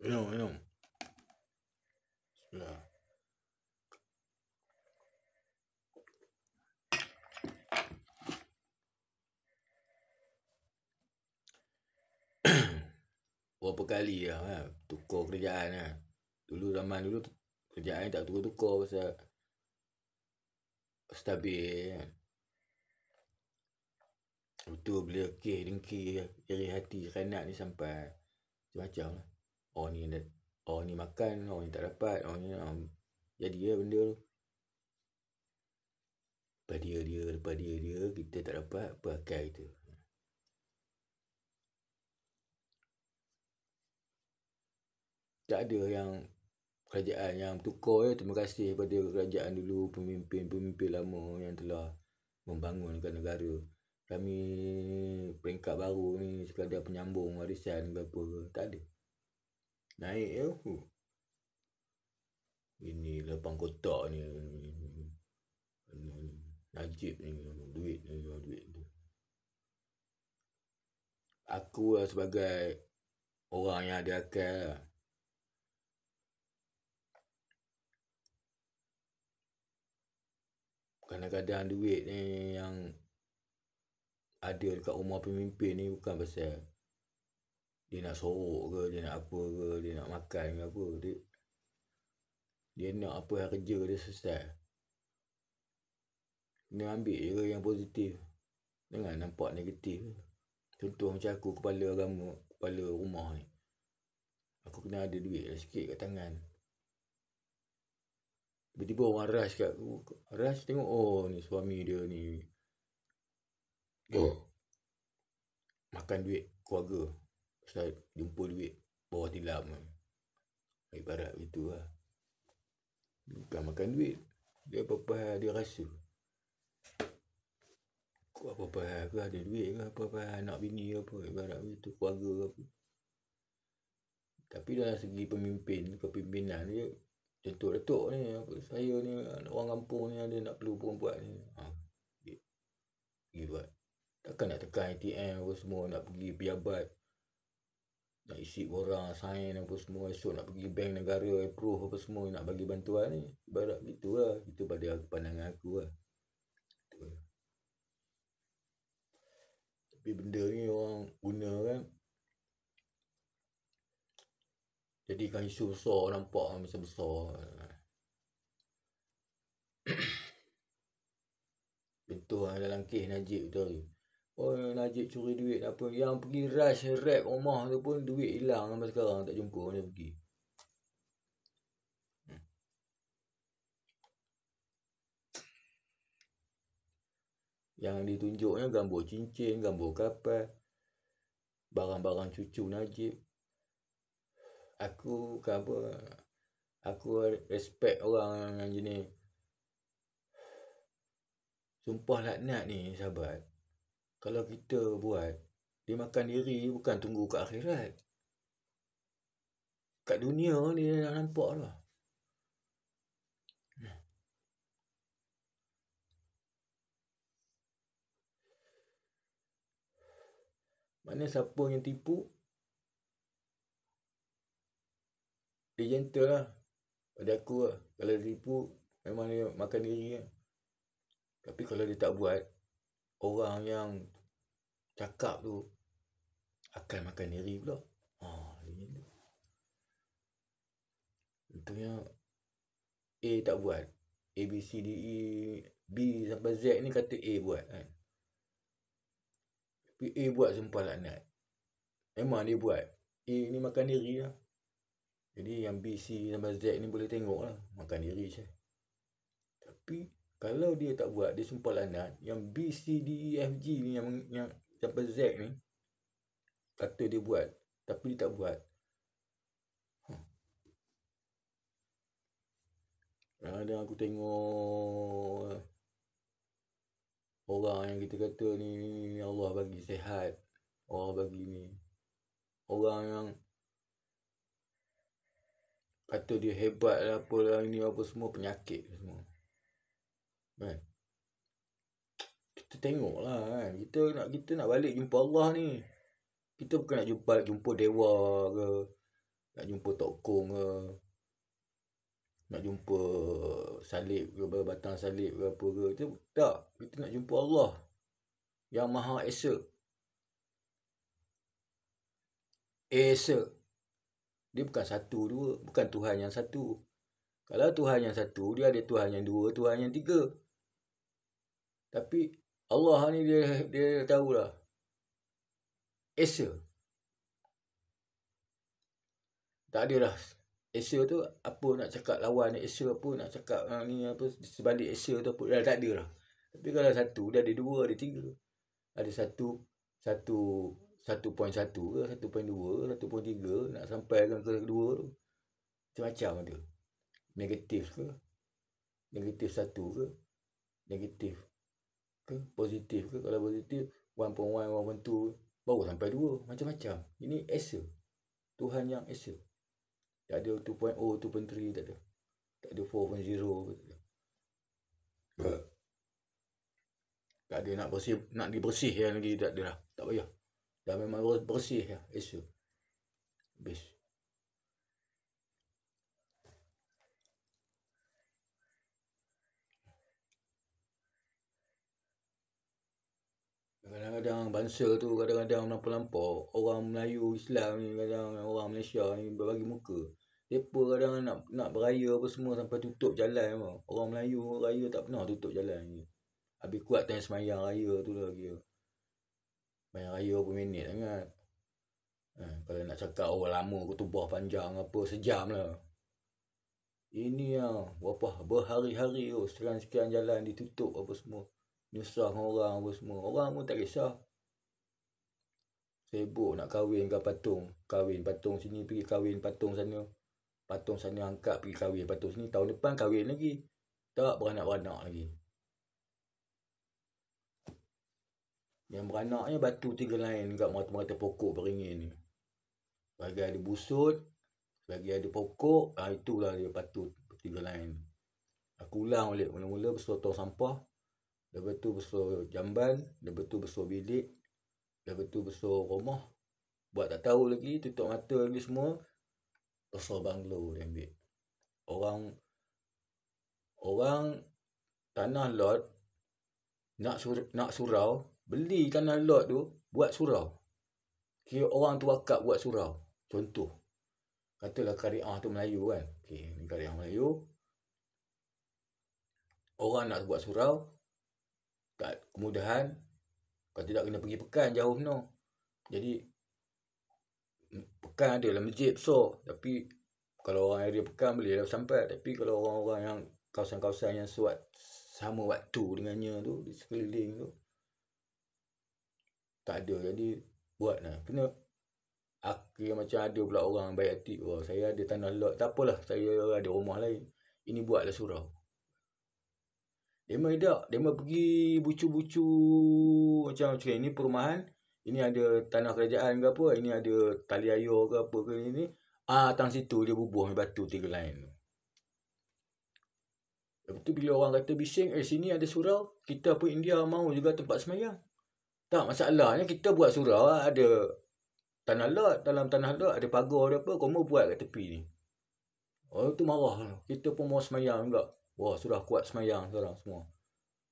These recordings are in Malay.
Minum. Bismillah. Berapa kali lah tukar kerjaan lah. Zaman dulu kerjaan tak tukar-tukar pasal stabil kan. Betul bila kes dengki iri hati kanak ni sampai macam-macam lah. Orang ni makan, orang ni tak dapat, orang ni jadi lah benda tu. Lepas dia kita tak dapat apa akal kita. Tak ada yang kerajaan yang tukar ya. Terima kasih kepada kerajaan dulu, pemimpin lama yang telah membangunkan negara. Kami peringkat baru ni sekadar penyambung warisan ke apa ke. Tak ada. Naik je. Ini lapang kotak ni. Najib ni. Duit ni. Aku lah sebagai orang yang ada akal lah. Kadang-kadang duit ni yang ada dekat rumah pemimpin ni bukan pasal dia nak sorok ke, dia nak apa ke, dia nak makan ke apa. Dia nak apa yang kerja dia selesai. Kena ambil je yang positif. Jangan nampak negatif. Contoh macam aku kepala agama, kepala rumah ni. Aku kena ada duit lah sikit kat tangan. Tiba-tiba orang rush kat aku. Rush tengok, oh ni suami dia ni. Makan duit keluarga. Pasal jumpa duit bawah tilam. Ibarat gitu lah. Bukan makan duit. Dia apa-apa dia rasa. Kau apa-apa aku ada duit ke apa-apa anak bini ke apa. Ibarat itu keluarga ke apa. Tapi dalam segi kepimpinan dia. Contoh Datuk ni. Saya ni orang kampung ni ada nak perlu perempuan ni. Pergi buat. Takkan nak tekan ATM apa semua. Nak pergi pejabat. Nak isi borang, sign apa semua. Esok nak pergi bank negara, approve apa semua. Nak bagi bantuan ni. Ibarat gitu lah. Itu pada pandangan aku lah. Tapi benda ni orang guna kan. Jadikan isu besar. Nampak macam besar. Contoh dalam kes Najib tu. Oh Najib curi duit apa. Yang pergi rush rap rumah tu pun duit hilang sampai sekarang. Tak jumpa mana pergi. Yang ditunjuknya gambar cincin, gambar kapal. Barang-barang cucu Najib. Aku respect orang yang jenis sumpah laknat ni sahabat. Kalau kita buat, dia makan diri bukan tunggu kat akhirat. Kat dunia dia nak nampak lah. Mana siapa yang tipu, dia gentle lah. Pada aku lah. Kalau dia tipu, memang dia makan diri lah. Tapi kalau dia tak buat, orang yang cakap tu akan makan diri pula. Contohnya A tak buat. A, B, C, D, E, B sampai Z ni kata A buat kan. Tapi A buat sumpah laknat. Memang dia buat. A ni makan diri lah. Jadi yang B, C sampai Z ni boleh tengok lah. Makan diri je. Tapi kalau dia tak buat, dia sumpah laknat. Yang B, C, D, E, F, G ni yang sampai Z ni kata dia buat. Tapi dia tak buat. Kadang aku tengok orang yang kita kata ni Allah bagi sihat. Allah bagi ni. Orang yang kata dia hebat lah apalah ini apa semua penyakit semua. Kan? Kita tengok lah kan. Kita nak balik jumpa Allah ni. Kita bukan nak jumpa dewa ke. nak jumpa Tok Kong ke, nak jumpa salib ke, batang salib ke apa ke. Itu tak, kita nak jumpa Allah yang Maha Esa. Esa. Dia bukan satu dua, bukan Tuhan yang satu. Kalau Tuhan yang satu, dia ada Tuhan yang dua, Tuhan yang tiga. Tapi Allah ni dia tahulah. Esa. Tak ada dah. Esa tu apa nak cakap lawan Esa, apa nak cakap ni apa sebalik Esa tu apa dah tak ada dah. Tapi kalau satu dia ada dua, ada tiga. Ada 1.1 ke, 1.2 ke, 1.3 nak sampaikan ke kedua tu. Macam-macam ada. Negatif ke, negatif 1 ke, negatif ke, positif ke. Kalau positif 1.1, 1.2 baru sampai 2. Macam-macam. Ini Esa. Tuhan yang Esa. Tak ada 2.0, 2.3 tak ada. Tak ada 4.0 tak ada nak bersih, nak dibersihkan lagi tak ada dah. Tak payah. Dah memang bersih ya, Esa. Habis. Kadang-kadang bangsa tu kadang-kadang melampau-lampau. Orang Melayu Islam ni, kadang orang Malaysia ni berbagi muka. Mereka kadang nak beraya apa semua sampai tutup jalan. Orang Melayu raya tak pernah tutup jalan ni. Habis kuat time semayang raya tu lah kira. Semayang raya berapa minit sangat. Kalau nak cakap orang lama kutubah panjang apa sejam lah. Ini lah berhari-hari sekian jalan ditutup apa semua. Nyusahkan orang apa semua. Orang pun tak kisah. Sibuk nak kahwin ke patung. Kahwin patung sini pergi kahwin patung sana. Patung sana angkat pergi kahwin patung sini. Tahun depan kahwin lagi. Tak beranak-beranak lagi. Yang beranaknya batu tiga lain kat mata-mata pokok beringin ni. Bagi ada busut, bagi ada pokok, itulah dia batu tiga lain. Aku ulang balik. Mula-mula besar tong sampah. Lepas tu besar jamban. Lepas tu besar bilik. Lepas tu besar rumah. Buat tak tahu lagi, tutup mata lagi semua. Besar banglo dia ambil. Orang tanah lot nak surau, beli tanah lot tu buat surau. Kira orang tu wakaf buat surau. Contoh. Katalah Kariah tu Melayu kan. Okey, ni Kariah Melayu. Orang nak buat surau, tak kemudahan. Kalau tidak kena pergi Pekan jauh no. Jadi Pekan ada lah masjid besar. Tapi kalau orang area Pekan boleh lah sampai. Tapi kalau orang-orang yang kawasan-kawasan yang sama waktu dengannya tu, di sekeliling tu, tak ada. Jadi buat lah. Kena akhir macam ada pula orang baik hati. Oh, saya ada tanah lot. Tak apalah. Saya ada rumah lain. Ini buatlah surau. Dia pergi bucu-bucu macam ini perumahan. Ini ada tanah kerajaan ke apa. Ini ada tali air ke apa ke ini. Tang situ dia bubuh batu tiga lain. Lepas tu bila orang kata bising, sini ada surau. Kita pun India mau juga tempat semayang. Tak, masalahnya kita buat surau ada tanah lot. Dalam tanah lot ada pagar ada apa. Kau mau buat kat tepi ni. Oh tu marah. Kita pun mau semayang juga. Wah sudah kuat semayang sekarang semua.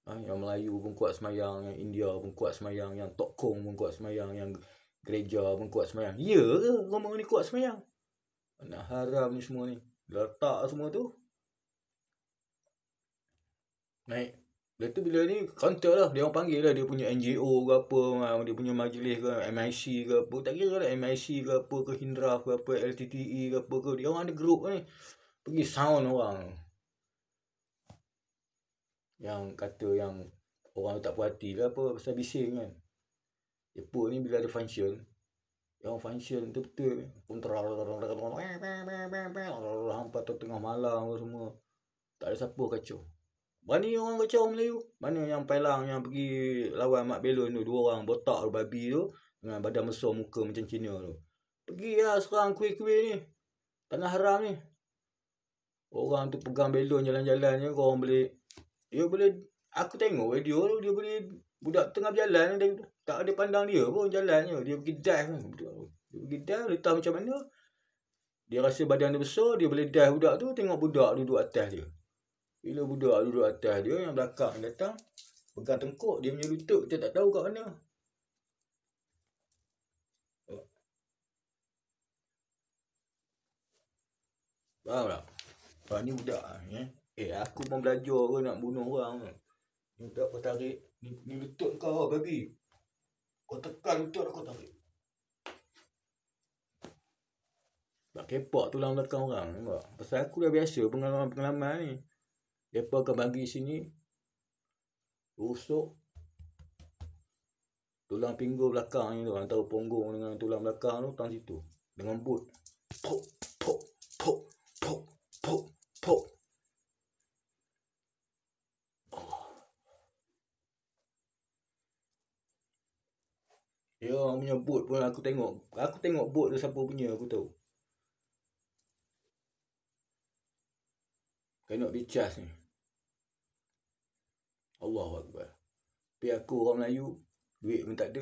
Yang Melayu pun kuat semayang. Yang India pun kuat semayang. Yang Tok Kong pun kuat semayang. Yang gereja pun kuat semayang. Ya ke orang ni kuat semayang? Anak haram ni semua ni. Letak semua tu. Naik. Lepas tu bila ni counter lah. Dia orang panggil lah. Dia punya NGO ke apa. Dia punya majlis ke. MIC ke apa. Tak kira lah MIC ke apa ke. Hindra ke apa. LTTE ke apa ke. Dia orang ada group ni. Pergi sound orang. Yang kata yang orang tak puas hati lah apa. Pasal bising kan. Depa ni bila ada function. Yang function betul-betul. Hampa tengah malam semua. Tak ada siapa kacau. Mana orang kacau Melayu? Mana yang Pelang yang pergi lawan Mak Belon tu. Dua orang botak tu babi tu. Dengan badan besar muka macam Cina tu. Pergi lah serang kuih-kuih ni. Tanah haram ni. Orang tu pegang belon jalan-jalan je. Korang boleh. Dia boleh. Aku tengok video tu. Dia boleh. Budak tengah berjalan. Dia tak ada pandang dia pun jalan je. Dia pergi dive kan. Dia pergi dive. Letak macam mana. Dia rasa badan dia besar, dia boleh dive budak tu, tengok budak duduk atas dia. Bila budak duduk atas dia, yang belakang datang, pegang tengkuk, dia punya lutut, kita tak tahu kat mana. Faham tak? Ni budak aku pun belajar ke nak bunuh orang. Ni budak kau tarik, ni lutut kau babi. Kau tekan lutut aku tarik. Tak kepak tulang belakang orang. Nampak? Pasal aku dah biasa pengalaman-pengalaman ni. Mereka akan bagi sini, rusuk tulang pinggul belakang ni tu, antara punggung dengan tulang belakang tu, tang situ. Dengan boot. Pok, pok, pok, pok, pok, pok. Ya, orang punya boot pun aku tengok. Aku tengok boot tu siapa punya, aku tahu. Kena dicas ni. Allahu Akbar. Tapi aku orang Melayu, duit pun tak ada.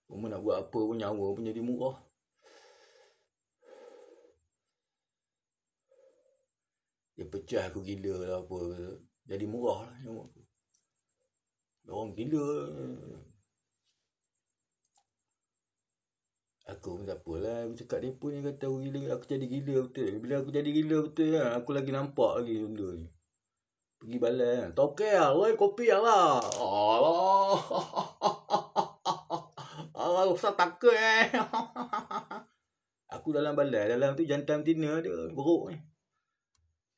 Cuma nak buat apa pun, nyawa pun jadi murah. Dia pecah aku gila lah apa. Jadi murah lah nyawa aku. Orang gila. Aku pun tak apalah. Aku cakap dia pun yang kata aku gila. Aku jadi gila betul. Bila aku jadi gila betul kan, aku lagi nampak lagi benda ni. Pergi balai kan. Tokel, woi kopi lah. Allah. Allah usah takut Aku dalam balai. Dalam tu jantan betina dia. Beruk ni.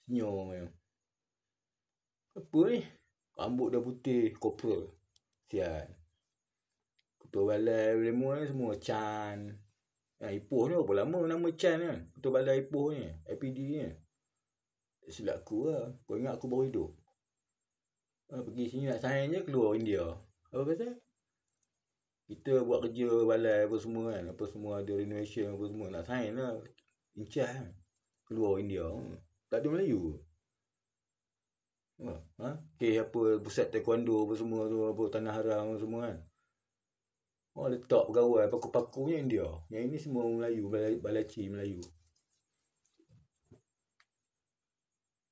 Senyum ni. Apa ni? Rambut dah putih. Kopra. Sian. Ketua balai Lemur ni semua Chan. Ipoh ni berapa lama nama Chan kan. Ketua balai Ipoh ni. IPD ni. Silap aku lah. Kau ingat aku baru hidup. Pergi sini nak sign je keluar India. Apa pasal? Kita buat kerja balai apa semua kan. Apa semua ada renovation apa semua. Nak sign lah. Incah kan. Keluar India. Tak ada Melayu. Apa pusat taekwondo apa semua tu. Apa tanah haram semua kan. Letak pegawai paku-pakunya India. Yang ini semua Melayu. Balaci Melayu.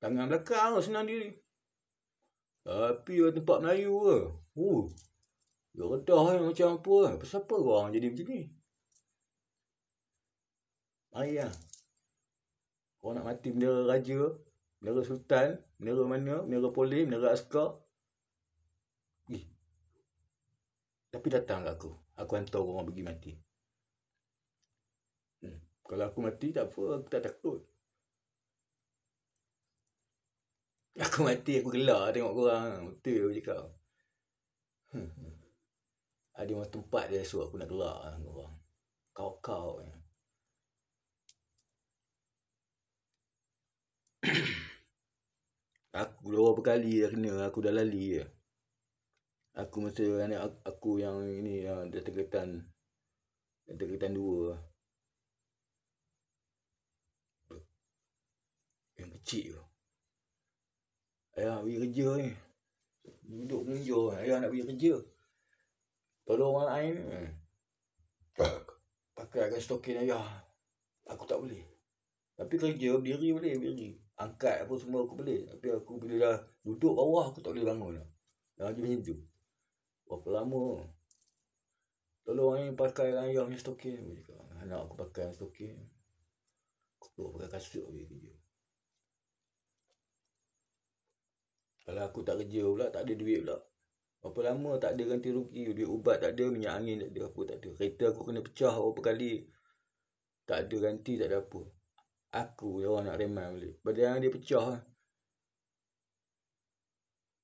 Tangan belakang tu senang diri. Tapi tempat Melayu ke. Dia redah macam apa kan. Pasal apa orang jadi macam ni? Mari lah. Orang nak mati bendera raja. Bendera sultan. Bendera mana. Bendera polis. Bendera askar. Tapi datang kat aku. Aku hantar orang pergi mati. Kalau aku mati tak apa. Aku tak takut. Aku mati aku gelak tengok korang. Betul aku cakap. Ada orang tempat dia suruh aku nak gelak lah korang. Kau-kau ni. Aku beberapa kali dah kena. Aku dah lali je. Aku masa anak aku yang ini yang dah terketan 2. Yang kecil tu. Ayah nak pergi kerja ni. Duduk menunjuk. Ayah nak pergi kerja. Tolong orang lain ni. Pakai stokin ayah. Aku tak boleh. Tapi kerja berdiri boleh. Berdiri. Angkat apa semua aku boleh. Tapi aku bila dah duduk bawah aku tak boleh bangun lah. Dah macam tu. Berapa lama. Tolong ni pakai ayah ni stokin. Aku cakap. Anak aku pakai stokin. Aku perlu pakai kasut pergi kerja. Kalau aku tak kerja pula, tak ada duit pula. Berapa lama tak ada ganti rugi. Duit ubat tak ada, minyak angin tak ada, apa tak ada. Kereta aku kena pecah berapa kali. Tak ada ganti, tak ada apa. Aku orang nak reman balik. Padahal dia pecah.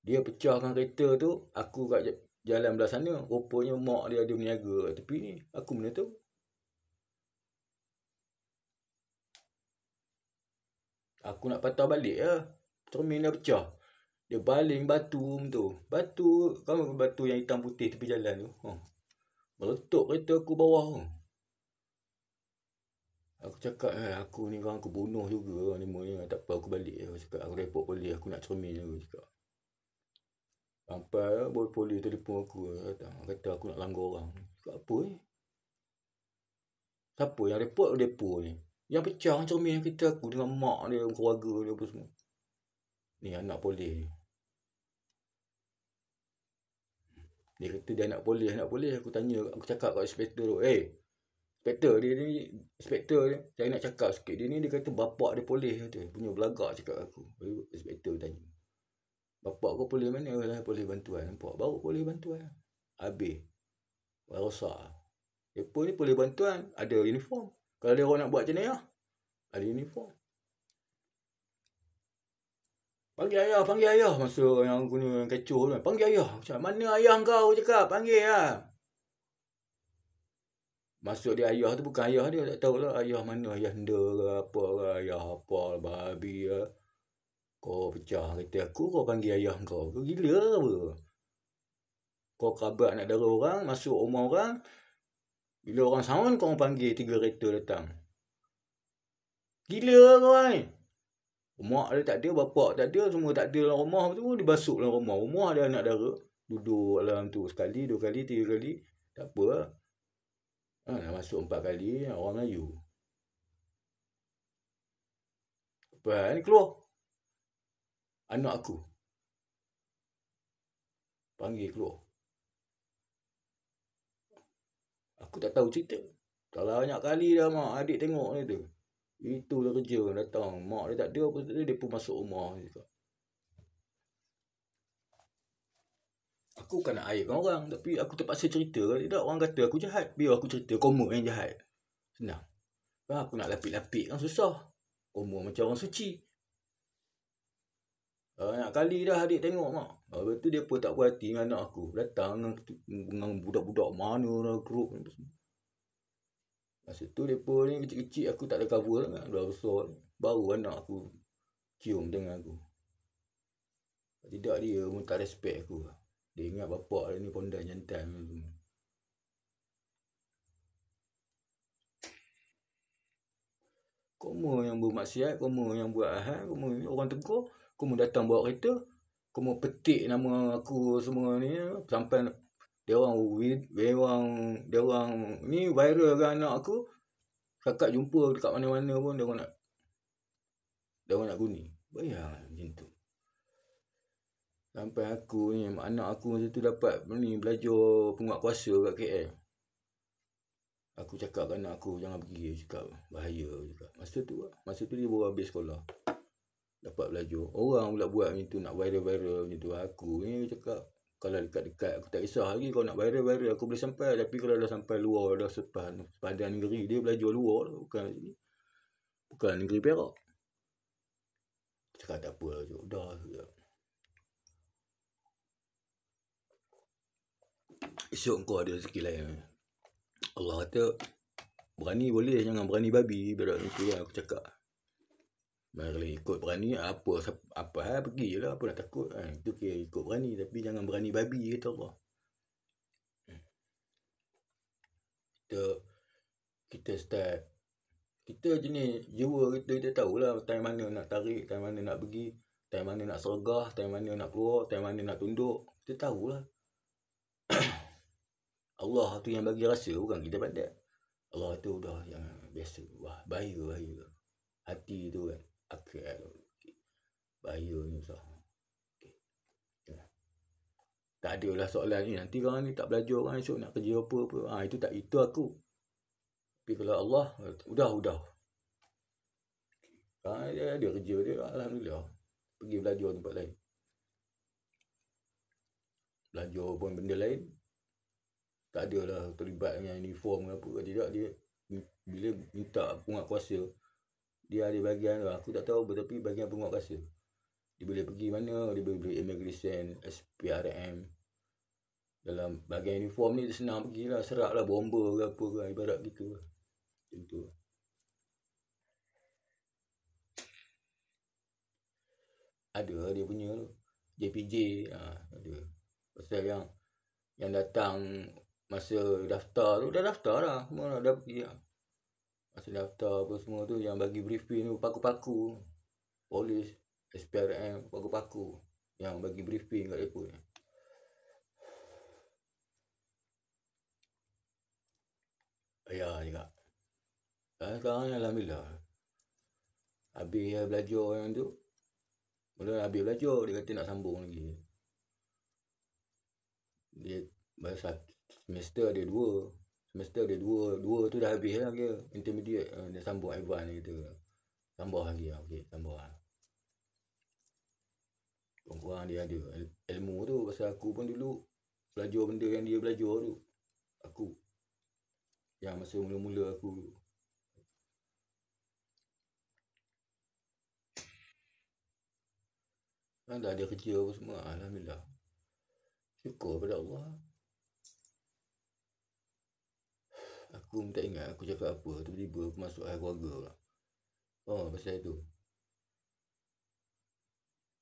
Dia pecahkan kereta tu, aku kat jalan belah sana. Rupanya mak dia ada berniaga kat tepi ni. Aku mana tahu. Aku nak patah balik lah. Cermin dah pecah. Dia baling batu tu. Kamu batu yang hitam putih tepi jalan tu. Meletup kereta aku bawah tu. Aku cakap aku ni orang aku bunuh juga. Ni tak apa aku balik. Aku cakap aku report polis. Aku nak cermin aku cakap. Sampai polis telefon aku. Kata aku nak langgar orang. Cakap apa Siapa yang report depo ni? Yang pecah cermin kereta aku dengan mak dia, keluarga dia apa semua. Ni anak polis. Dia kata dia anak polis. Aku tanya, aku cakap kat inspektor tu. Inspektor dia ni, inspektor dia. Saya nak cakap sikit. Dia ni dia kata bapak dia polis. Kata. Punya belagak cakap aku. Lalu inspektor tanya. Bapak kau polis mana? Polis bantuan. Nampak? Baru polis bantuan. Habis. Rosak. Depa ni polis bantuan. Ada uniform. Kalau dia orang nak buat jenayah, ada uniform. Panggil ayah. Masa yang guna kecoh tu. Panggil ayah. Macam mana ayah kau cakap? Panggil lah. Masuk dia ayah tu bukan ayah dia. Tak tahulah ayah mana. Ayah anda ke apa ke. Ayah apa. Babi ke. Kau pecah kereta aku. Kau panggil ayah kau. Kau gila ke apa? Kau kabar nak dara orang. Masuk rumah orang. Bila orang sound kau panggil 3 kereta datang. Gila kau ni. Mak dia tak ada, bapak tak ada, semua tak ada dalam rumah tu, dia basuh dalam rumah. Rumah ada anak dara, duduk dalam tu sekali, 2 kali, 3 kali, tak apa lah. Nak masuk 4 kali, orang Melayu. Apa ni keluar? Anak aku. Panggil keluar. Aku tak tahu cerita. Kalau banyak kali dah mak, adik tengok ni tu. Itulah kerja datang. Mak dia tak ada apa dia pun masuk rumah. Aku bukan nak aibkan orang. Tapi aku terpaksa cerita. Kalau tidak orang kata aku jahat. Biar aku cerita. Komo yang jahat. Senang. Aku nak lapik-lapik kan susah. Komo macam orang suci. Banyak kali dah adik tengok mak. Lepas tu dia pun tak puas hati dengan anak aku. Datang dengan budak-budak mana lah grup. Masa tu mereka ni kecil-kecil aku tak ada cover sangat. Dah besar. Baru anak aku cium dengan aku. Tidak dia pun tak respect aku. Dia ingat bapak dia ni pondan jantan. Kamu yang bermaksiat, kamu yang buat ahad, kamu orang tegur, kamu datang bawa kereta, kamu petik nama aku semua ni sampai dia orang ni viral kan anak aku. Kakak jumpa dekat mana-mana pun dia orang nak guni. Bayar macam tu. Sampai aku ni anak aku masa tu dapat ni belajar penguatkuasa kat KL. Aku cakap kat anak aku jangan pergi, cakap bahaya cakap. Masa tu dia baru habis sekolah. Dapat belajar. Orang pula buat macam tu nak viral macam tu. Aku ni cakap kalau dekat-dekat aku tak kisah lagi. Kau nak viral aku boleh sampai. Tapi kalau dah sampai luar dah sepadan negeri dia belajar luar bukan negeri Perak. Cakap tak apa lah. Dah. Esok kau ada rezeki lain. Allah kata berani boleh, jangan berani babi. Berat itu yang aku cakap. Kalau ikut berani apa pergi je lah. Apa nak takut. Itu kira ikut berani. Tapi jangan berani babi kata Allah. Kita start. Kita jenis jiwa kita tahulah time mana nak tarik, time mana nak pergi, time mana nak sergah, time mana nak keluar, time mana nak tunduk. Kita tahulah. Allah tu yang bagi rasa, bukan kita pandai. Allah tu dah yang biasa. Wah, bahaya. Hati tu kan. Akal. Bahaya ni usah. Tak ada lah soalan ni. Nanti orang ni tak belajar kan esok nak kerja apa-apa. Itu aku. Tapi kalau Allah, udah. Dia ada kerja dia, alhamdulillah. Pergi belajar tempat lain. Belajar pun benda lain. Tak ada lah terlibat dengan uniform ke apa. Tidak, dia bila minta penguatkuasa, dia ada bahagian lah. Aku tak tahu tapi bahagian penguatkuasa. Dia boleh pergi mana, dia boleh beli immigration, SPRM. Dalam bahagian uniform ni dia senang pergilah, serak lah bomba ke apa ke, ibarat gitu lah. Macam tu. Ada dia punya tu. JPJ ada. Pasal yang datang masa daftar tu, dah daftar lah. Semua dah pergi lah. Masa daftar apa semua tu, yang bagi briefing tu, paku-paku. Polis, SPRM, paku-paku. Yang bagi briefing kat mereka ni. Sekarang alhamdulillah. Habis belajar yang tu. Mula habis belajar, dia kata nak sambung lagi. Dia bahasa semester ada 2. Semester ada 2. 2 tu dah habis lah dia. Intermediate dia sambung advance gitu. Tambah lagi lah. Okey, tambah lah. Kurang dia ada ilmu tu. Pasal aku pun dulu belajar benda yang dia belajar tu. Aku yang masa mula-mula aku kan dah ada kerja apa semua. Alhamdulillah. Syukur pada Allah. Aku tak ingat aku cakap apa. Tiba-tiba aku masuk hal keluarga pula. Oh, pasal tu.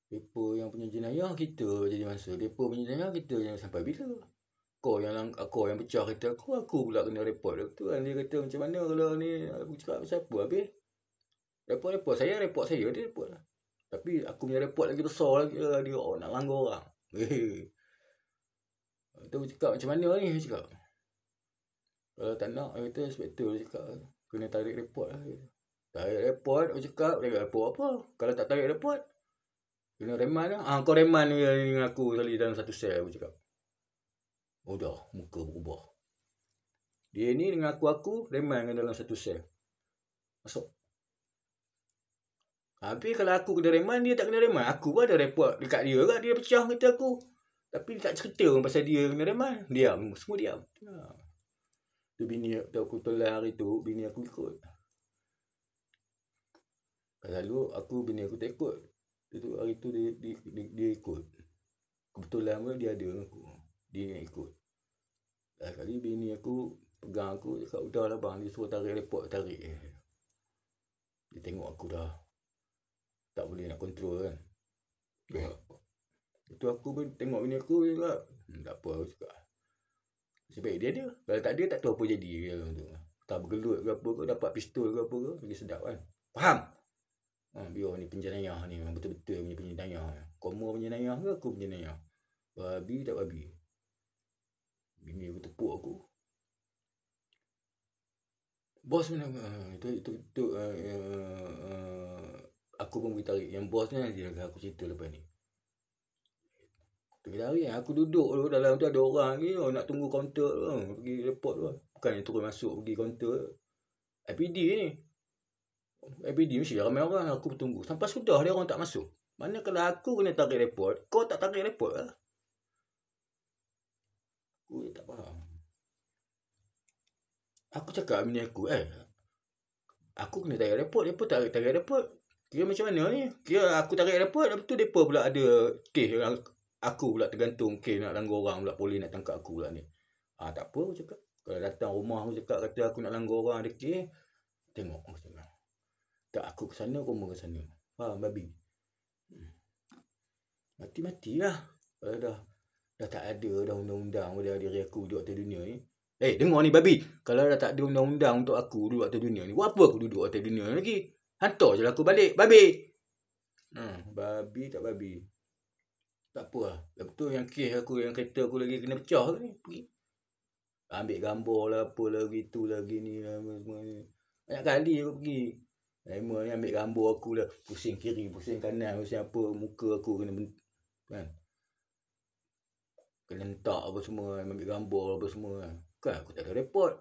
Depa yang punya jenayah kita jadi masa. Depa punya jenayah kita yang sampai bila? Kau yang pecah kereta aku pula kena report. Betul kan? Dia kata macam mana kalau ni aku cakap pasal apa habis? Report saya dia report lah. Tapi aku punya report lagi besar lagi lah. Dia nak langgar orang. Tu cakap macam mana ni? Cakap. Kalau tak nak, kata inspektor cakap kena tarik report lah. Tarik report, aku cakap tarik report apa? Kalau tak tarik report, kena remand lah. Kau remand dengan aku sekali dalam satu sel, aku cakap. Oh dah, muka berubah. Dia ni dengan aku remand dalam satu sel. Masuk. Habis kalau aku kena remand, dia tak kena remand. Aku pun ada report dekat dia kan. Dia pecah kata aku. Tapi dia tak cerita pun pasal dia kena remand. Diam. Semua diam. Tu bini aku tolak hari tu, bini aku ikut. Lalu aku bini aku tak ikut. Itu hari tu dia ikut. Kebetulan pun dia ada dengan aku. Dia ikut. Dah kali bini aku pegang aku, cakap udah lah bang, dia suruh tarik report, tarik. Dia tengok aku dah tak boleh nak kontrol kan. Itu aku pun tengok bini aku juga. Tak apa aku cakap. Sebaik dia ada. Kalau tak ada tak tahu apa jadi. Tak bergelut ke apa ke, dapat pistol ke apa ke, lagi sedap kan. Faham? Biar ni penjenayah ni, betul-betul punya penjenayah. Komo penjenayah ke aku penjenayah? Babi tak babi. Bini aku tepuk aku. Bos mana? Itu aku pun beritahu yang bos ni nanti aku cerita lepas ni. Kita hari aku duduk tu dalam tu ada orang lagi nak tunggu kaunter tu, pergi report tu. Bukannya turun masuk pergi kaunter. IPD ni. IPD mesti ramai orang aku bertunggu. Sampai sudah dia orang tak masuk. Mana kalau aku kena tarik report, kau tak tarik report lah. Aku tak faham. Aku cakap bini aku, aku kena tarik report, mereka tak tarik report. Kira macam mana ni? Kira aku tarik report, lepas tu mereka pula ada kes yang aku pula tergantung kes nak langgar orang pula, polis nak tangkap aku pula ni. Tak apa aku cakap. Kalau datang rumah aku cakap kata aku nak langgar orang ada kes, tengok aku cakap. Tak aku ke sana, kau ke sana. Faham babi? Mati-matilah. Kalau dah tak ada dah undang-undang pada diri aku duduk atas dunia ni. Dengar ni babi. Kalau dah tak ada undang-undang untuk aku duduk atas dunia ni, buat apa aku duduk atas dunia lagi? Hantar je lah aku balik. Babi. Babi tak babi. Tak apa lah. Lepas tu yang kes aku, yang kereta aku lagi kena pecah ni. Pergi. Ambil gambar lah, apa lagi tu lagi ni lah, semua ni. Banyak kali aku pergi. Memang ni ambil gambar aku lah. Pusing kiri, pusing kanan, pusing apa. Muka aku kena kan. Kena hentak apa semua. Ambil gambar apa semua. Kan aku tak ada report.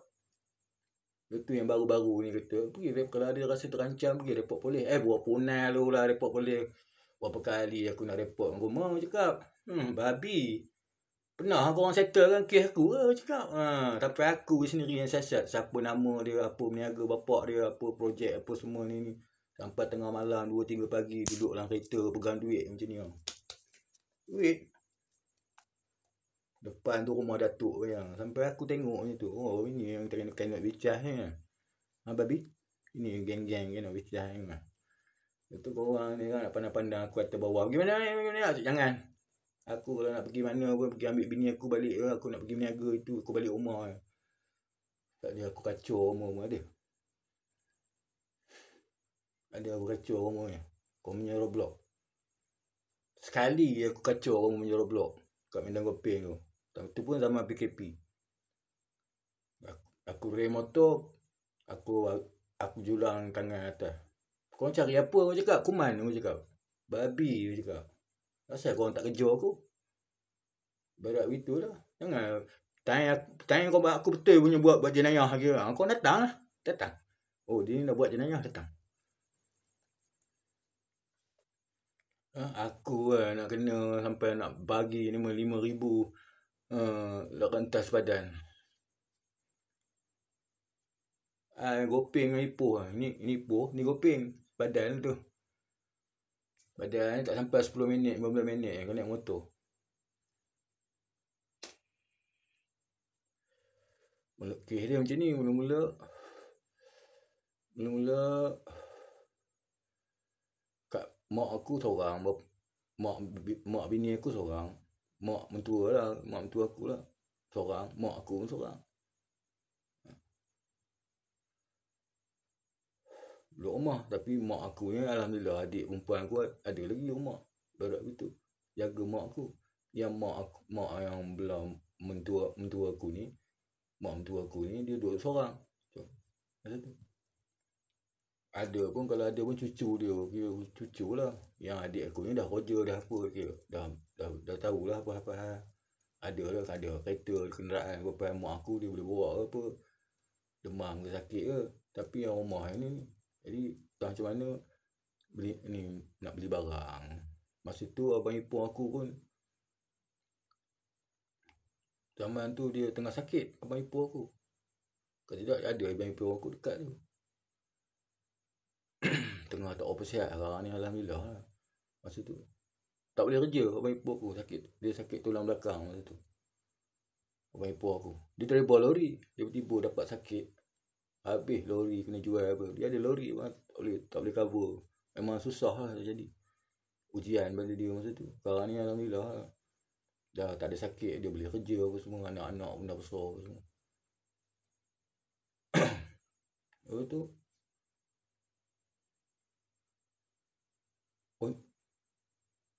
Itu yang baru-baru ni kata. Pergi kalau ada rasa terancam, pergi report polis. Buat punal lu lah report polis. Berapa kali aku nak report rumah, aku cakap. Babi. Pernah korang settle kan kes aku ke, aku cakap. Tapi aku sendiri yang siasat. Siapa nama dia, apa meniaga bapak dia, apa projek, apa semua ni. Sampai tengah malam, 2-3 pagi, duduk dalam kereta, pegang duit macam ni. Duit. Depan tu rumah datuk yang. Sampai aku tengok ni tu. Oh, ini yang kena bicah ni. Babi. Ini geng-geng kena bicah ni. Itu korang ni kan nak pandang-pandang aku atas bawah. Gimana ni? Jangan. Aku kalau nak pergi mana pun, pergi ambil bini aku balik. Aku nak pergi meniaga itu, aku balik rumah. Tak ada aku kacau rumah ada. Ada aku kacau rumah ni. Kau punya Roblox. Sekali aku kacau rumah punya Roblox. Kat Medan Gopeng tu. Itu pun zaman PKP. Aku rem motor. Aku Aku julang tangan atas. Korang cari apa aku cakap? Kuman aku cakap. Babi aku cakap. Asal korang tak kejar aku? Berat begitu lah. Jangan tanya kau aku betul punya buat jenayah kira. Kau datang lah. Datang. Oh dia ni dah buat jenayah, datang. Aku lah nak kena sampai nak bagi 5,000 rentas badan. Gopeng dengan Ipoh lah. Ini Ipoh, ni Gopeng. Badan tu. Badan tak sampai 10 minit, 15 minit kau naik motor. Kes dia macam ni. Mula-mula kat mak aku seorang. Mak bini aku seorang. Mak mentua lah. Mak mentua aku lah seorang. Mak aku pun seorang. Duduk rumah. Tapi mak aku ni alhamdulillah adik perempuan aku ada lagi rumah. Berat begitu. Jaga mak aku. Yang mak yang belah mentua aku ni. Mak mentua aku ni dia duduk seorang. Macam tu. Ada pun kalau ada pun cucu dia. Kira cucu lah. Yang adik aku ni dah kerja dah apa. Kira dah tahulah apa-apa. Ada lah. Ada kereta, kenderaan. Apa mak aku dia boleh bawa apa. Demam ke sakit ke. Tapi yang rumah ni. Jadi tak macam mana. Nak beli barang. Masa tu abang ipar aku pun. Zaman tu dia tengah sakit. Abang ipar aku. Kalau tidak ada abang ipar aku dekat tu. Tengah tak apa sihat sekarang ni alhamdulillah lah. Masa tu tak boleh kerja abang ipar aku sakit. Dia sakit tulang belakang masa tu. Abang ipar aku. Dia driver lori. Tiba-tiba dapat sakit. Habis lori kena jual apa. Dia ada lori tak boleh cover. Memang susah lah jadi. Ujian pada dia masa tu. Sekarang ni alhamdulillah lah. Dah tak ada sakit. Dia boleh kerja apa semua. Anak-anak pun dah besar apa semua. Lepas tu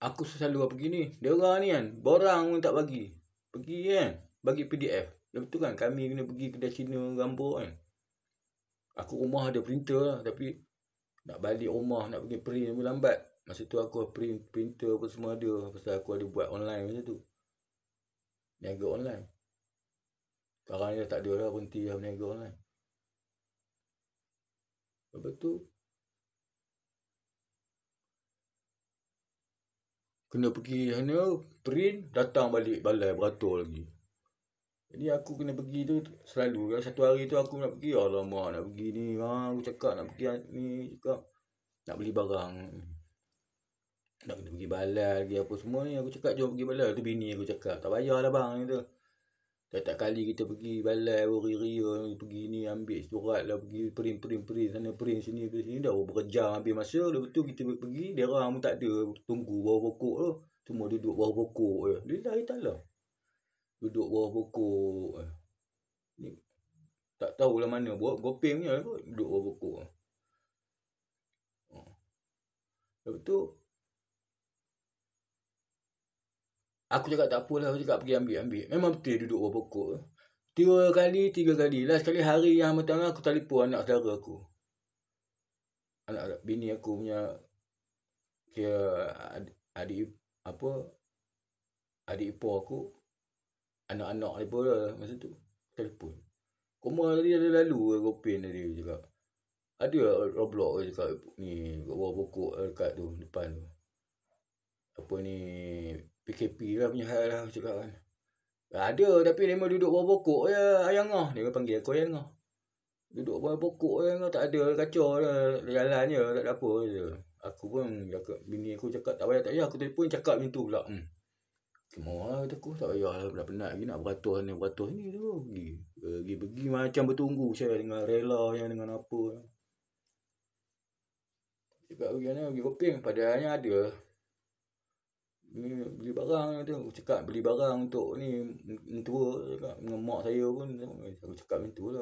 aku selalu pergi ni. Dia orang ni kan. Borang pun tak bagi. Pergi kan. Bagi PDF. Lepas tu kan kami kena pergi kedai Cina gambar kan. Aku rumah ada printer lah. Tapi nak balik rumah nak pergi print pun lambat. Masa tu aku printer apa semua ada. Pasal aku ada buat online masa tu. Niaga online. Sekarang ni dah tak ada lah. Berhenti lah niaga online. Lepas tu kena pergi sana, print, datang balik balai beratur lagi. Jadi aku kena pergi tu selalu. Satu hari tu aku nak pergi, alamak nak pergi ni. Aku cakap nak pergi ni, cakap nak beli barang. Nak kena pergi balai lagi apa semua ni. Aku cakap jom pergi balai. Tu bini aku cakap, tak payahlah bang ni tu. Tiap-tiap kali kita pergi balai, ria-ria, pergi ni ambil surat lah, pergi print, sana print sini, dah berjam habis masa. Lepas tu kita pergi, dia orang pun tak ada tunggu bawah pokok tu. Cuma duduk bawah pokok je. Lillahi ta'ala. Duduk bawah pokok. Ni, tak tahulah mana. Buat Gopeng je kot. Duduk bawah pokok. Lepas tu aku cakap tak apalah. Aku cakap pergi ambil. Memang betul duduk bawah pokok. 3 kali. Last sekali hari yang pertama aku telefon anak saudara aku. Anak bini aku punya. Kira adik ipar aku. Anak-anak dia lah masa tu. Telefon. Koma tadi ada lalu Gopeng tadi cakap. Ada Roblox cakap ni bawah pokok dekat tu depan tu. Apa ni PKP lah punya hal lah cakap kan. Ada tapi memang duduk bawah pokok je ayang ngah. Dia panggil aku ayang ngah. Duduk bawah pokok je tak ada kacau lah. Jalan je tak ada apa je. Aku pun cakap, bini aku cakap tak payah. Aku telefon cakap macam tu pula. Semua lah kata aku tak payah lah. Dah penat lagi nak beratur ni tu. Pergi macam bertunggu saya dengan rela yang dengan apa. Cakap pergi Gopeng. Padahalnya ada. Ni beli barang tu. Aku cakap beli barang untuk ni mentua cakap dengan mak saya pun. Aku cakap macam tu lah.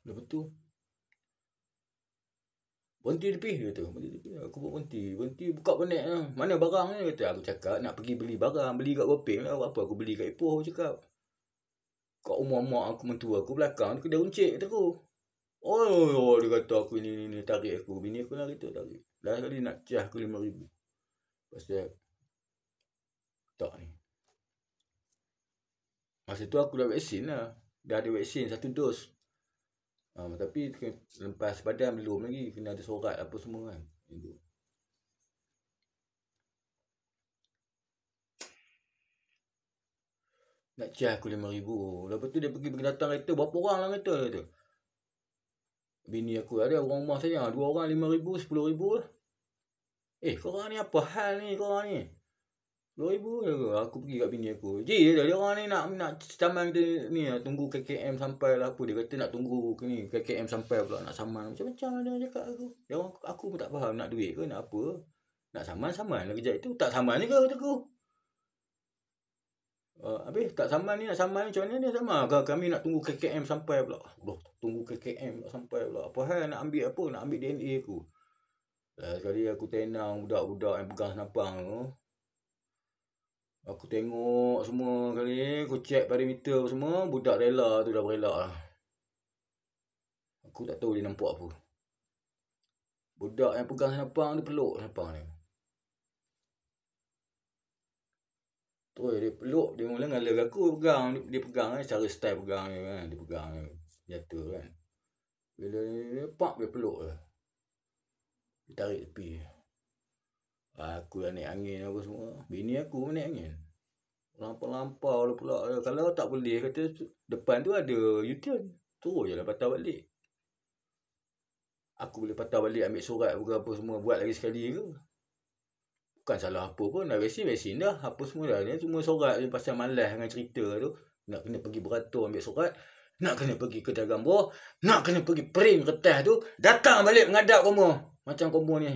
Lepas tu berhenti tepi dia kata. Aku pun berhenti buka bonet lah. Mana barang ni kata. Aku cakap nak pergi beli barang. Beli kat Gopeng lah. Apa aku beli kat Ipoh aku cakap. Kat rumah mak aku mentua aku belakang tu kedai runcit kata aku. Oh, dia kata aku ni tarik aku. Bini aku lari tu tarik. Dah kali nak cas aku 5,000. Pasal tak ni. Masa tu aku dah vaksin lah. Dah ada vaksin 1 dos. Tapi lepas badan belum lagi. Kena ada surat apa semua kan. Itu. Nak cas aku 5,000. Lepas tu dia pergi datang kereta. Berapa orang lah kereta tu? Bini aku ada orang rumah saya. 2 orang 5,000, 10,000 lah. Korang ni apa hal ni korang ni? 10,000 je ke? Aku pergi kat bini aku. Dia orang ni nak saman kita ni lah. Tunggu KKM sampai lah apa. Dia kata nak tunggu ni KKM sampai pula nak saman. Macam-macam dia cakap aku. Dia orang, aku pun tak faham nak duit ke nak apa. Nak saman lah kejap itu. Tak saman je ke kata aku. Habis tak saman ni nak saman ni macam mana dia sama. Kami nak tunggu KKM sampai pula. Tunggu KKM sampai pula. Apa hal nak ambil apa? Nak ambil DNA aku. Sekali aku tenang budak-budak yang pegang senapang tu. Aku tengok semua kali. Aku check parameter semua. Budak rela tu dah berelak lah. Aku tak tahu dia nampak apa. Budak yang pegang senapang dia peluk senapang dia. Terus dia peluk. Dia mula ngala aku pegang. Dia pegang kan. Cara style pegang dia kan. Dia pegang jatuh kan. Bila dia pak dia peluk lah. Dia tarik tepi. Aku dah naik angin apa semua. Bini aku naik angin. Lampau-lampau lah pula. Kalau tak boleh kata depan tu ada U-turn. Terus je lah patah balik. Aku boleh patah balik ambil surat apa semua. Buat lagi sekali ke. Bukan salah apa pun. Dah vaksin dah. Apa semua dah. Dia cuma surat je pasal malas dengan cerita tu. Nak kena pergi beratur ambil surat. Nak kena pergi kedai gambar. Nak kena pergi print kertas tu. Datang balik mengadap kamu. Macam kamu ni.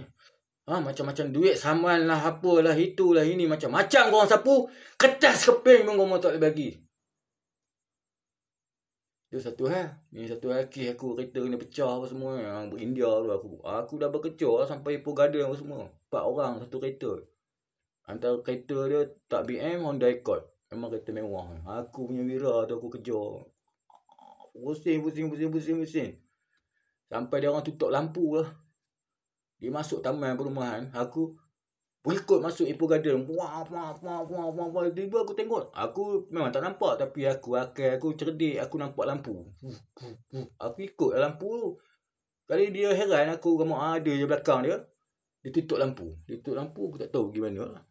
Macam-macam duit saman lah. Apalah itulah ini. Macam-macam korang sapu. Kertas keping pun kamu tak boleh bagi. Itu satu hal. Ni satu hal kes aku kereta kena pecah apa semua. Yang berindia tu aku dah berkecoh sampai Ipoh Garden apa semua. 4 orang satu kereta. Antara kereta dia tak BM, Honda Accord. Memang kereta mewah. Aku punya Wira tu aku kejar. Pusing. Sampai dia orang tutup lampu lah. Dia masuk taman perumahan. Aku berikut masuk Ipoh Garden. Tiba aku tengok. Aku memang tak nampak. Tapi aku cerdik. Aku nampak lampu. Aku ikut lampu tu. Kali dia heran aku. Kamu ada je belakang dia. Dia tutup lampu. Aku tak tahu pergi mana.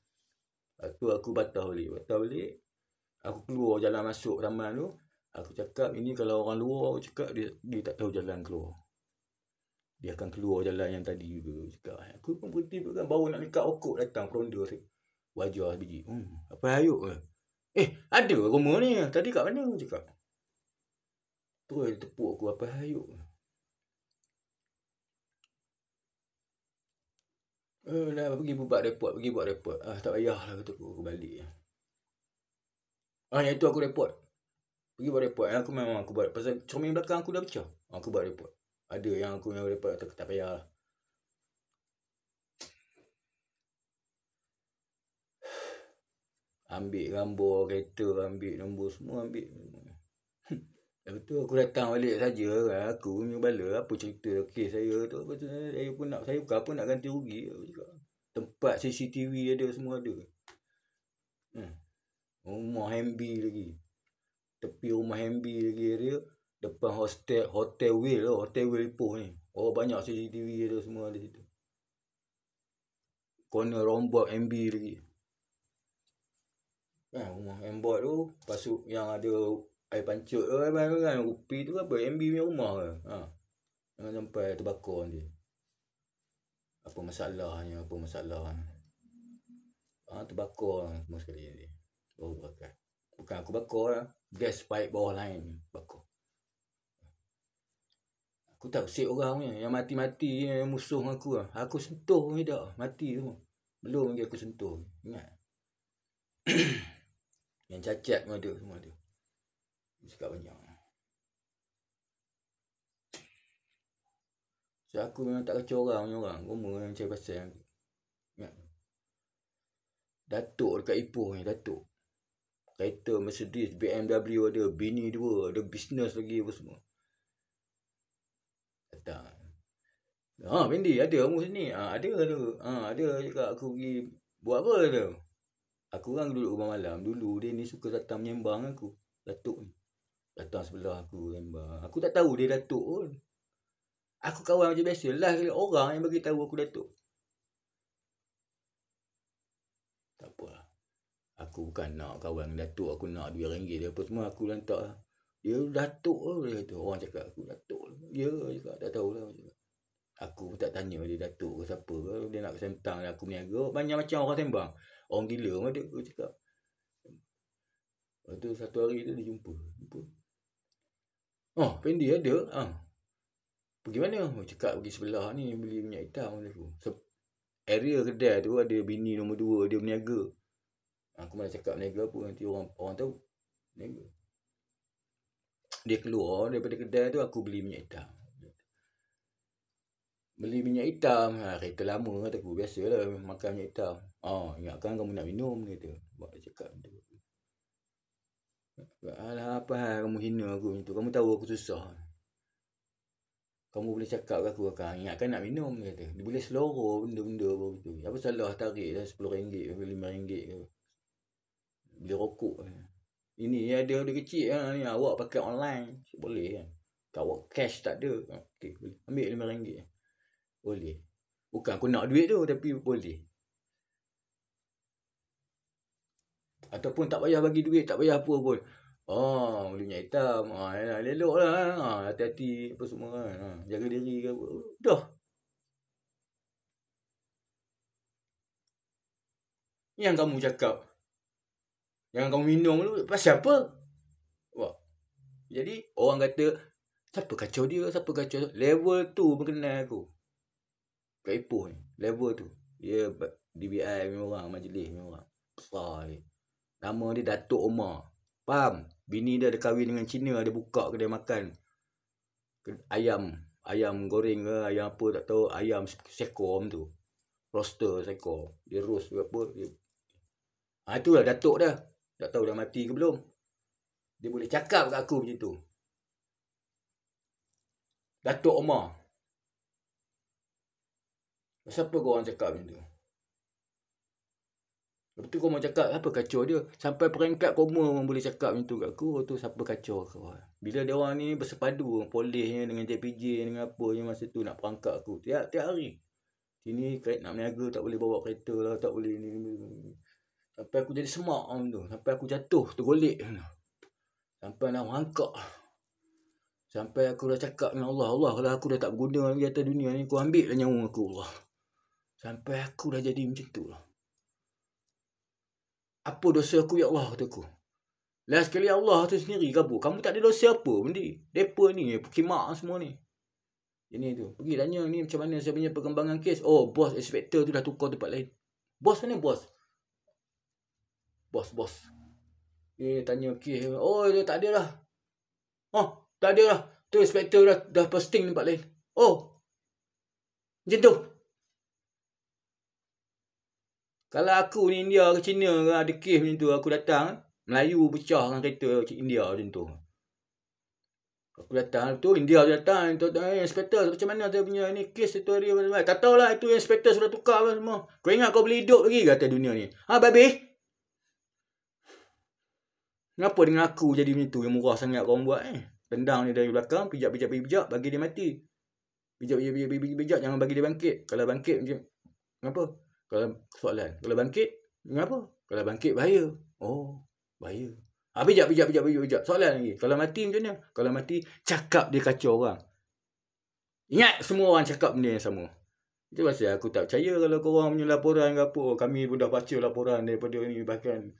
Tu aku patah balik. Aku keluar jalan masuk taman tu. Aku cakap ini kalau orang luar. Aku cakap dia tak tahu jalan keluar. Dia akan keluar jalan yang tadi juga. Aku pun berhenti kan. Baru nak dekat okok datang peronda. Wajah biji. Apa hayuk ke? Ada rumah ni. Tadi kat mana aku cakap? Terus dia tepuk aku. Apa hayuk ke? Dah pergi buat report. Tak payahlah kata aku balik. Yang itu aku report. Pergi buat report. Aku memang buat. Pasal cermin belakang aku dah pecah. Aku buat report. Ada yang aku yang report. Tak payah lah. Ambil gambar kereta. Ambil nombor semua. Lepas tu aku datang balik saja. Aku punya bala. Apa cerita kes saya tu. Saya bukan apa nak ganti rugi. Tempat CCTV ada. Semua ada. Rumah Hambi lagi. Tepi rumah Hambi lagi area. Depan Hotel Will lah. Hotel Will Ipoh ni. Banyak CCTV ada semua ada situ. Corner rombot MB lagi. Rumah Mbot tu. Pasuk yang ada air pancut tu kan. Rupi tu apa. MB punya rumah ke. Jangan sampai terbakar nanti. Apa masalahnya. Terbakar semua sekali nanti. Baru bakar. Bukan aku bakar lah. Gas pipe bawah lain bakar. Aku tak usik orang ni. Yang mati-mati musuh aku lah. Aku sentuh pun tidak. Mati tu. Belum lagi aku sentuh. Ingat. Yang cacat pun ada. Semua ada. Cakap banyak. So aku memang tak kacau orang punya orang. Rumah yang cari pasal. Ingat. Datuk dekat Ipoh ni. Datuk. Kereta Mercedes, BMW ada. Bini 2. Ada bisnes lagi apa semua. Tak. Pendi ada umur sini. Ada tu. Ada cakap aku pergi buat apa tu. Aku orang duduk rumah malam. Dulu dia ni suka datang menyembang aku. Datuk ni. Datang sebelah aku menyembang. Aku tak tahu dia datuk pun. Aku kawan macam biasa. Last kali orang yang bagi tahu aku datuk. Tak apa. Aku bukan nak kawan datuk. Aku nak RM2 dia apa semua. Aku lantak lah. Dia datuk lah. Dia kata. Orang cakap aku datuk. Dia cakap tak tahulah. Aku tak tanya dia datuk ke siapa ke. Dia nak sentang aku berniaga. Banyak macam orang sembang. Orang gila pun ada. Aku cakap. Lepas tu satu hari tu dia jumpa. Pendi ada. Pergi mana? Cakap pergi sebelah ni. Beli minyak hitam. Area kedai tu ada bini nombor 2. Dia berniaga. Aku mana cakap berniaga apa. Nanti orang tahu. Berniaga. Dia keluar daripada kedai tu. Aku beli minyak hitam. Beli minyak hitam. Kereta lama kata aku. Biasalah makan minyak hitam. Ingatkan kamu nak minum. Kata. Buat dia cakap tu. Alah apa hal kamu hina aku macam tu. Kamu tahu aku susah. Kamu boleh cakap ke aku. Ingatkan nak minum. Kata. Dia boleh seloroh benda-benda begitu. Apa salah tarik dah RM10 ke RM5 ke. Beli rokok. Ini ada kecil ni. Awak pakai online. Boleh kan. Awak cash tak ada. Okay, boleh. Ambil RM5. Boleh. Bukan aku nak duit tu. Tapi boleh. Ataupun tak payah bagi duit. Tak payah apa pun. Beli minyak hitam. Elok lah. Hati-hati apa semua kan. Jaga diri ke apa. Dah. Yang kamu cakap. Yang kamu minum tu. Pasal apa? Jadi orang kata. Siapa kacau dia? Siapa kacau? Level tu mengenal aku. Kat Ipoh ni. Level tu. Dia DBI punya orang. Majlis punya orang. Besar ni. Nama dia Datuk Omar. Faham? Bini dia ada kahwin dengan Cina. Ada buka kedai makan. Ayam goreng ke. Ayam apa tak tahu. Ayam sekor tu. Roaster sekor. Dia roast ke apa. Itulah Datuk dah. Tak tahu dah mati ke belum. Dia boleh cakap kat aku macam tu. Datuk Omar. Siapa korang cakap macam tu? Lepas tu korang cakap, apa kacau dia? Sampai peringkat koma orang boleh cakap macam tu kat aku. Tu siapa kacau kau? Bila dia orang ni bersepadu, polisnya dengan JPJ, dengan apa yang masa tu nak perangkap aku. Tiap hari. Sini nak berniaga tak boleh bawa kereta lah, tak boleh ni. Sampai aku jadi semak macam tu. Sampai aku jatuh, tergolek. Sampai nak merangkak. Sampai aku dah cakap dengan Allah. Allah, kalau aku dah tak berguna lagi atas dunia ni, kau ambil lah nyawa aku Allah. Sampai aku dah jadi macam tu lah. Apa dosa aku ya Allah, kata aku. Last sekali Allah tu sendiri kabur. Kamu tak ada dosa apa benda. Mereka ni, pekimak semua ni. Ini tu. Pergi tanya ni macam mana saya punya perkembangan kes. Bos inspektor tu dah tukar tempat lain. Bos mana bos? Bos. Dia tanya kes. Dia tak ada dah. Tak ada lah. Tu inspektor dah posting tempat lain. Macam tu. Kalau aku ni India ke China ke ada kes macam tu. Aku datang. Melayu pecah dengan kereta India macam tu. Aku datang. Tu India datang. Inspektor macam mana dia punya ni kes itu hari. Tak tahulah itu inspektor sudah tukar lah semua. Kau ingat kau boleh hidup lagi kata dunia ni. Babi. Kenapa dengan aku jadi macam tu yang murah sangat korang buat Tendang dia dari belakang, pijak, bagi dia mati. Pijak, jangan bagi dia bangkit. Kalau bangkit macam, kenapa? Kalau soalan, kalau bangkit, kenapa? Kalau bangkit bahaya. Bahaya. Pijak. Soalan lagi, kalau mati macam mana? Kalau mati, cakap dia kacau orang. Ingat semua orang cakap benda yang sama. Itu pasal aku tak percaya kalau korang punya laporan ke apa. Kami pun dah baca laporan daripada ni, bahkan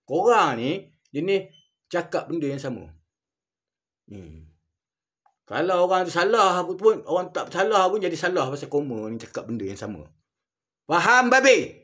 korang ni, jenis cakap benda yang sama. Kalau orang tu salah pun, orang tak salah pun jadi salah pasal koma ni cakap benda yang sama. Faham babi?